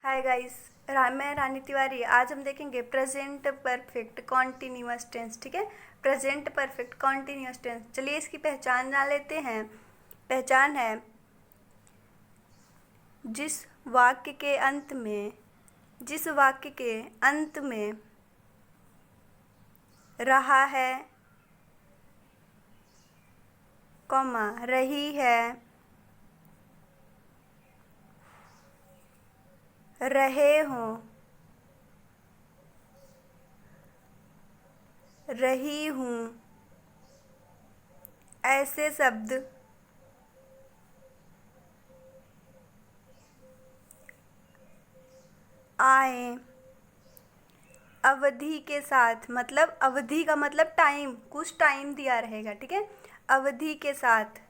Hi guys. मैं रानी तिवारी। आज हम देखेंगे प्रेजेंट परफेक्ट कॉन्टिन्यूअस टेंस। ठीक है, प्रेजेंट परफेक्ट कॉन्टिन्यूअस टेंस। चलिए इसकी पहचान जान लेते हैं। पहचान है जिस वाक्य के अंत में रहा है, कॉमा, रही है, रहे हों, रही हूँ, ऐसे शब्द आए अवधि के साथ। मतलब अवधि का मतलब टाइम, कुछ टाइम दिया रहेगा। ठीक है, अवधि के साथ।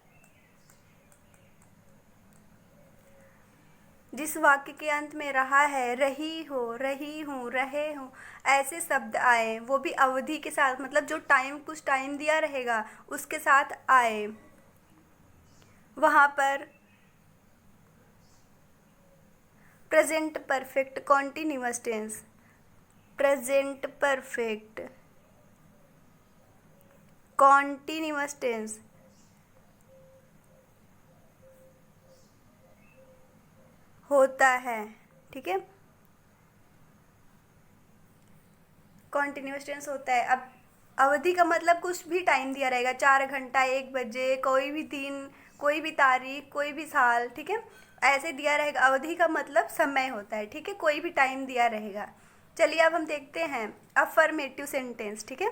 जिस वाक्य के अंत में रहा है, रही हो, रही हूँ, रहे हूँ, ऐसे शब्द आए, वो भी अवधि के साथ। मतलब जो टाइम, कुछ टाइम दिया रहेगा उसके साथ आए, वहाँ पर present perfect continuous tense, present perfect continuous tense होता है। ठीक है, कॉन्टिन्यूअस टेंस होता है। अब अवधि का मतलब कुछ भी टाइम दिया रहेगा, 4 घंटा, 1 बजे, कोई भी दिन, कोई भी तारीख, कोई भी साल। ठीक है, ऐसे दिया रहेगा। अवधि का मतलब समय होता है। ठीक है, कोई भी टाइम दिया रहेगा। चलिए अब हम देखते हैं अफर्मेटिव सेंटेंस। ठीक है,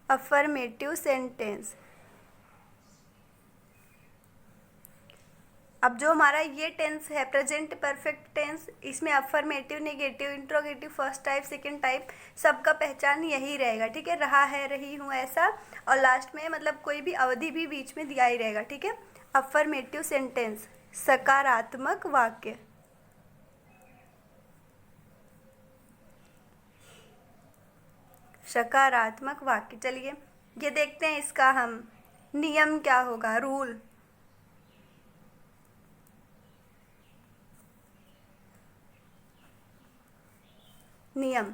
अफर्मेटिव सेंटेंस। अब जो हमारा ये टेंस है प्रेजेंट परफेक्ट टेंस, इसमें affirmative, negative, interrogative, first type, second type, सबका पहचान यही रहेगा। ठीक है, रहा है, रही हूँ, ऐसा। और लास्ट में मतलब कोई भी अवधि भी बीच में दिया ही रहेगा। ठीक है, अफर्मेटिव सेंटेंस, सकारात्मक वाक्य। सकारात्मक वाक्य। चलिए ये देखते हैं इसका हम नियम क्या होगा, रूल। नियम,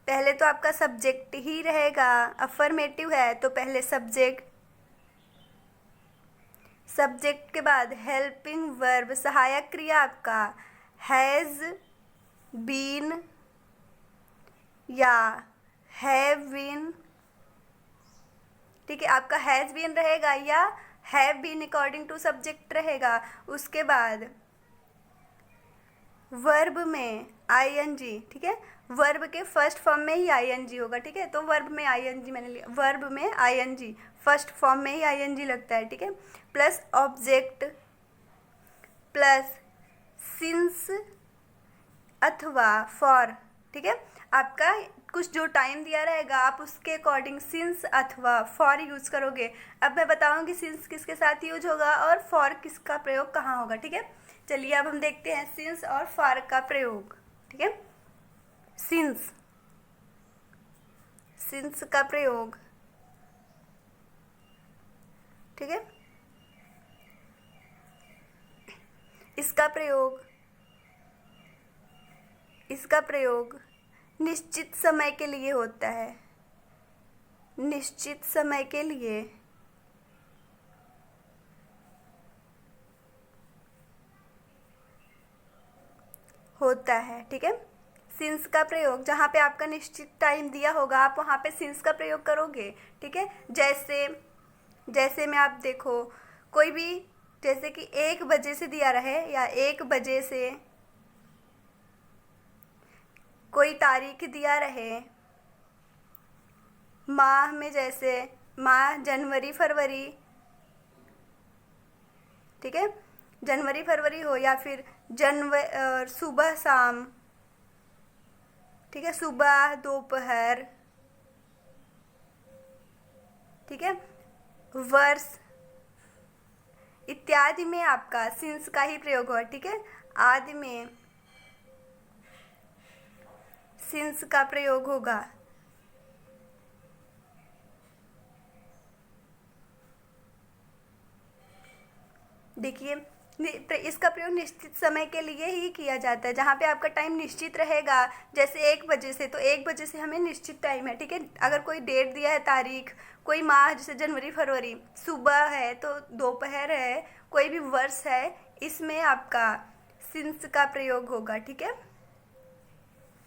पहले तो आपका सब्जेक्ट ही रहेगा। अफर्मेटिव है तो पहले सब्जेक्ट, सब्जेक्ट के बाद हेल्पिंग वर्ब, सहायक क्रिया आपका हैज़ बीन या हैव बीन। ठीक है, आपका हैज़ बीन रहेगा या have been according to subject रहेगा। उसके बाद वर्ब में आईएनजी। ठीक है, वर्ब के फर्स्ट फॉर्म में ही आईएनजी होगा। ठीक है, तो वर्ब में आईएनजी मैंने लिया, वर्ब में आईएनजी, फर्स्ट फॉर्म में ही आईएनजी लगता है। ठीक है, प्लस ऑब्जेक्ट, प्लस सिंस अथवा फॉर। ठीक है, आपका कुछ जो टाइम दिया रहेगा आप उसके अकॉर्डिंग सिंस अथवा फॉर यूज करोगे। अब मैं बताऊंगी सिंस किसके साथ यूज होगा और फॉर किसका प्रयोग कहाँ होगा। ठीक है, चलिए अब हम देखते हैं सिंस और फॉर का प्रयोग। ठीक है, सिंस, सिंस का प्रयोग। ठीक है, इसका प्रयोग, इसका प्रयोग निश्चित समय के लिए होता है, निश्चित समय के लिए होता है। ठीक है, सिंस का प्रयोग जहाँ पे आपका निश्चित टाइम दिया होगा आप वहाँ पे सिंस का प्रयोग करोगे। ठीक है, जैसे जैसे में आप देखो कोई भी, जैसे कि 1 बजे से दिया रहे या 1 बजे से, कोई तारीख दिया रहे, माह में, जैसे माह जनवरी फरवरी। ठीक है, जनवरी फरवरी हो या फिर सुबह शाम। ठीक है, सुबह दोपहर। ठीक है, वर्ष इत्यादि में आपका सिंस का ही प्रयोग हुआ। ठीक है, आदि में सिंस का प्रयोग होगा। देखिए इसका प्रयोग निश्चित समय के लिए ही किया जाता है, जहाँ पे आपका टाइम निश्चित रहेगा। जैसे 1 बजे से, तो 1 बजे से हमें निश्चित टाइम है, ठीक है। अगर कोई डेट दिया है, तारीख, कोई माह जैसे जनवरी फरवरी, सुबह है तो दोपहर है, कोई भी वर्ष है, इसमें आपका सिंस का प्रयोग होगा, ठीक है।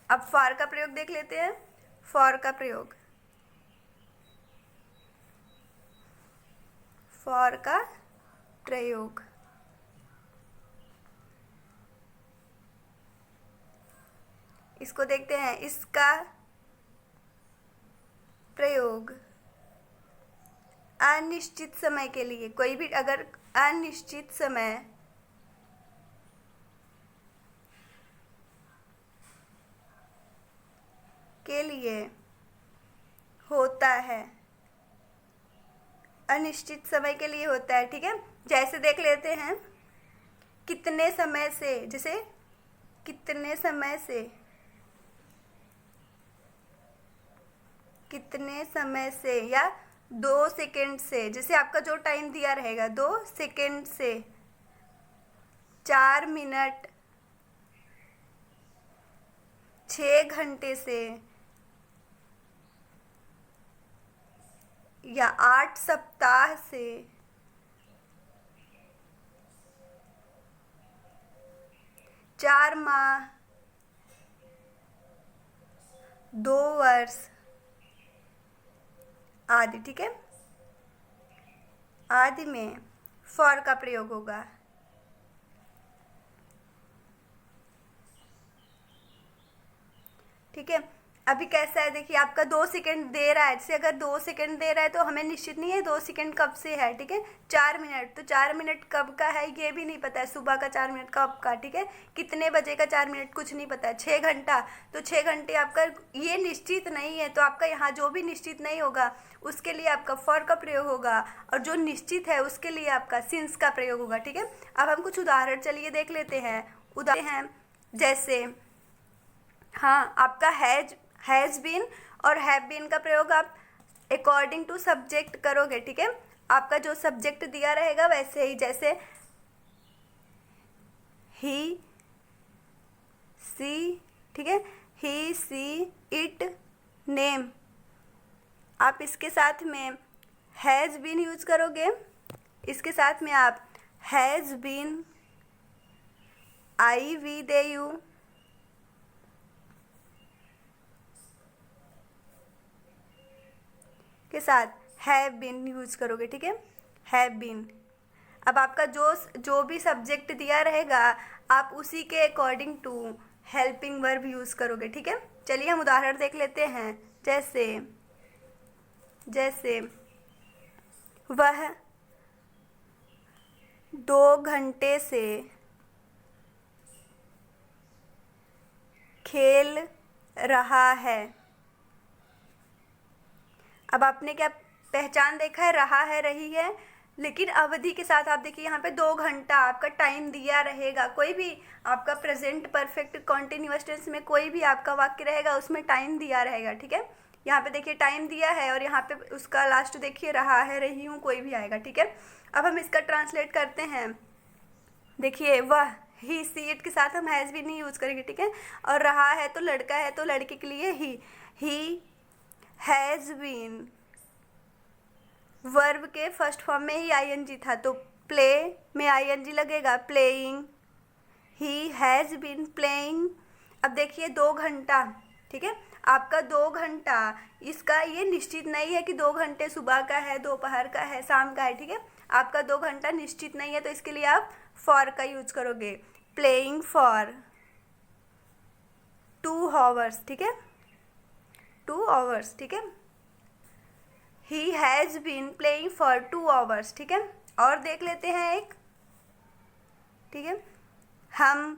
अब फॉर का प्रयोग देख लेते हैं। फॉर का प्रयोग, फॉर का प्रयोग, इसको देखते हैं। इसका प्रयोग अनिश्चित समय के लिए, कोई भी अगर अनिश्चित समय के लिए होता है, अनिश्चित समय के लिए होता है, ठीक है। जैसे देख लेते हैं, कितने समय से, जैसे कितने समय से, कितने समय से, या 2 सेकेंड से, जैसे आपका जो टाइम दिया रहेगा 2 सेकेंड से, 4 मिनट, 6 घंटे से, या 8 सप्ताह से, 4 माह, 2 वर्ष आदि, ठीक है। आदि में फॉर का प्रयोग होगा। ठीक है। अभी कैसा है देखिए, आपका 2 सेकेंड दे रहा है, जैसे अगर 2 सेकेंड दे रहा है तो हमें निश्चित नहीं है 2 सेकेंड कब से है, ठीक है। 4 मिनट, तो 4 मिनट कब का है ये भी नहीं पता है, सुबह का 4 मिनट कब का, ठीक है। कितने बजे का 4 मिनट कुछ नहीं पता है। 6 घंटा, तो 6 घंटे आपका ये निश्चित नहीं है, तो आपका यहाँ जो भी निश्चित नहीं होगा उसके लिए आपका फॉर का प्रयोग होगा, और जो निश्चित है उसके लिए आपका सिंस का प्रयोग होगा, ठीक है। अब हम कुछ उदाहरण चलिए देख लेते हैं। उदाहरण हैं जैसे, हाँ, आपका हैज़ बीन और हैव बीन का प्रयोग आप अकॉर्डिंग टू सब्जेक्ट करोगे, ठीक है। आपका जो सब्जेक्ट दिया रहेगा वैसे ही, जैसे ही सी, ठीक है, ही सी इट नेम, आप इसके साथ में हैज़ बीन यूज करोगे, इसके साथ में आप has been, I we they you, के साथ हैव बीन यूज करोगे, ठीक है। Have been. अब आपका जो भी सब्जेक्ट दिया रहेगा आप उसी के according to helping verb use करोगे, ठीक है। चलिए हम उदाहरण देख लेते हैं। जैसे वह 2 घंटे से खेल रहा है। अब आपने क्या पहचान देखा है, रहा है, रही है, लेकिन अवधि के साथ आप देखिए यहाँ पे 2 घंटा आपका टाइम दिया रहेगा। कोई भी आपका प्रेजेंट परफेक्ट कॉन्टिन्यूअस टेंस में कोई भी आपका वाक्य रहेगा उसमें टाइम दिया रहेगा, ठीक है। यहाँ पे देखिए टाइम दिया है और यहाँ पे उसका लास्ट देखिए रहा है, रही हूँ, कोई भी आएगा, ठीक है। अब हम इसका ट्रांसलेट करते हैं। देखिए वह, ही सी इट के साथ हम हैज़ भी नहीं यूज़ करेंगे, ठीक है। और रहा है तो लड़का है तो लड़के के लिए ही हैज़ बीन, वर्ब के फर्स्ट फॉर्म में ही आईएनजी था तो प्ले में आईएनजी लगेगा, playing, he has been playing. अब देखिए 2 घंटा, ठीक है, आपका 2 घंटा, इसका ये निश्चित नहीं है कि 2 घंटे सुबह का है, दोपहर का है, शाम का है, ठीक है। आपका 2 घंटा निश्चित नहीं है तो इसके लिए आप फॉर का यूज करोगे, प्लेइंग फॉर 2 आवर्स, ठीक है, 2 आवर्स, ठीक है। He has been playing for 2 hours, ठीक है। और देख लेते हैं एक, ठीक है, हम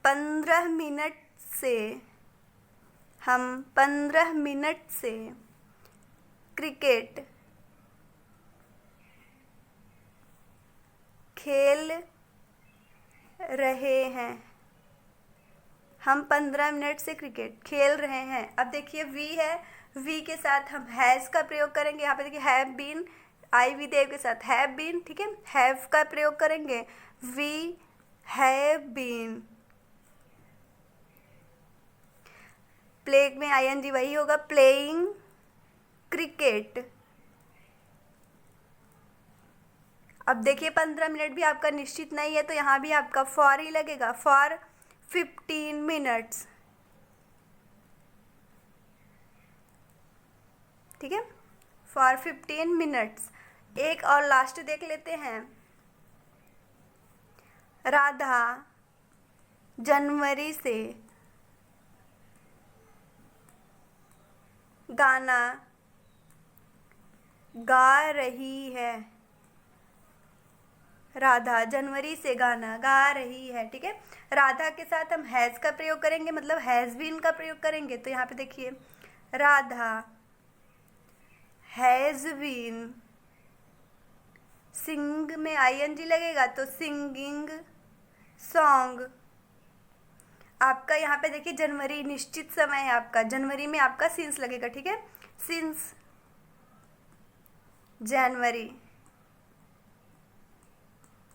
15 मिनट से क्रिकेट खेल रहे हैं। हम 15 मिनट से क्रिकेट खेल रहे हैं। अब देखिए वी है, वी के साथ हम हैज़ का प्रयोग करेंगे। यहाँ पे देखिए हैव बीन, आई विदेव के साथ हैव बीन, ठीक है, हैव का प्रयोग करेंगे, वी हैव बीन। प्ले में आईएनजी वही होगा, प्लेइंग क्रिकेट। अब देखिए 15 मिनट भी आपका निश्चित नहीं है, तो यहाँ भी आपका फॉर ही लगेगा, फॉर 15 मिनट्स, ठीक है, फॉर 15 मिनट्स। एक और लास्ट देख लेते हैं। राधा जनवरी से गाना गा रही है। राधा जनवरी से गाना गा रही है, ठीक है। राधा के साथ हम हैज़ का प्रयोग करेंगे, मतलब हैज़ बीन का प्रयोग करेंगे। तो यहाँ पे देखिए राधा हैज़ बीन, सिंग में आईएनजी लगेगा तो सिंगिंग सॉन्ग। आपका यहाँ पे देखिए जनवरी निश्चित समय है आपका, जनवरी में आपका सिंस लगेगा, ठीक है, सिंस जनवरी,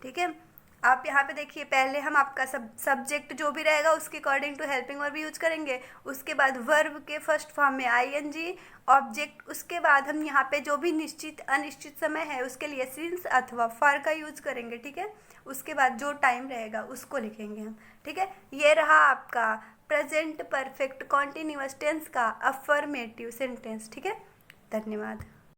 ठीक है। आप यहाँ पे देखिए पहले हम आपका सब्जेक्ट जो भी रहेगा उसके according to helping verb use करेंगे, उसके बाद वर्ब के फर्स्ट फॉर्म में आईएनजी, ऑब्जेक्ट, उसके बाद हम यहाँ पे जो भी निश्चित अनिश्चित समय है उसके लिए सिंस अथवा फॉर का यूज करेंगे, ठीक है। उसके बाद जो टाइम रहेगा उसको लिखेंगे हम, ठीक है। ये रहा आपका प्रेजेंट परफेक्ट कॉन्टिन्यूअस टेंस का अफर्मेटिव सेंटेंस, ठीक है। धन्यवाद।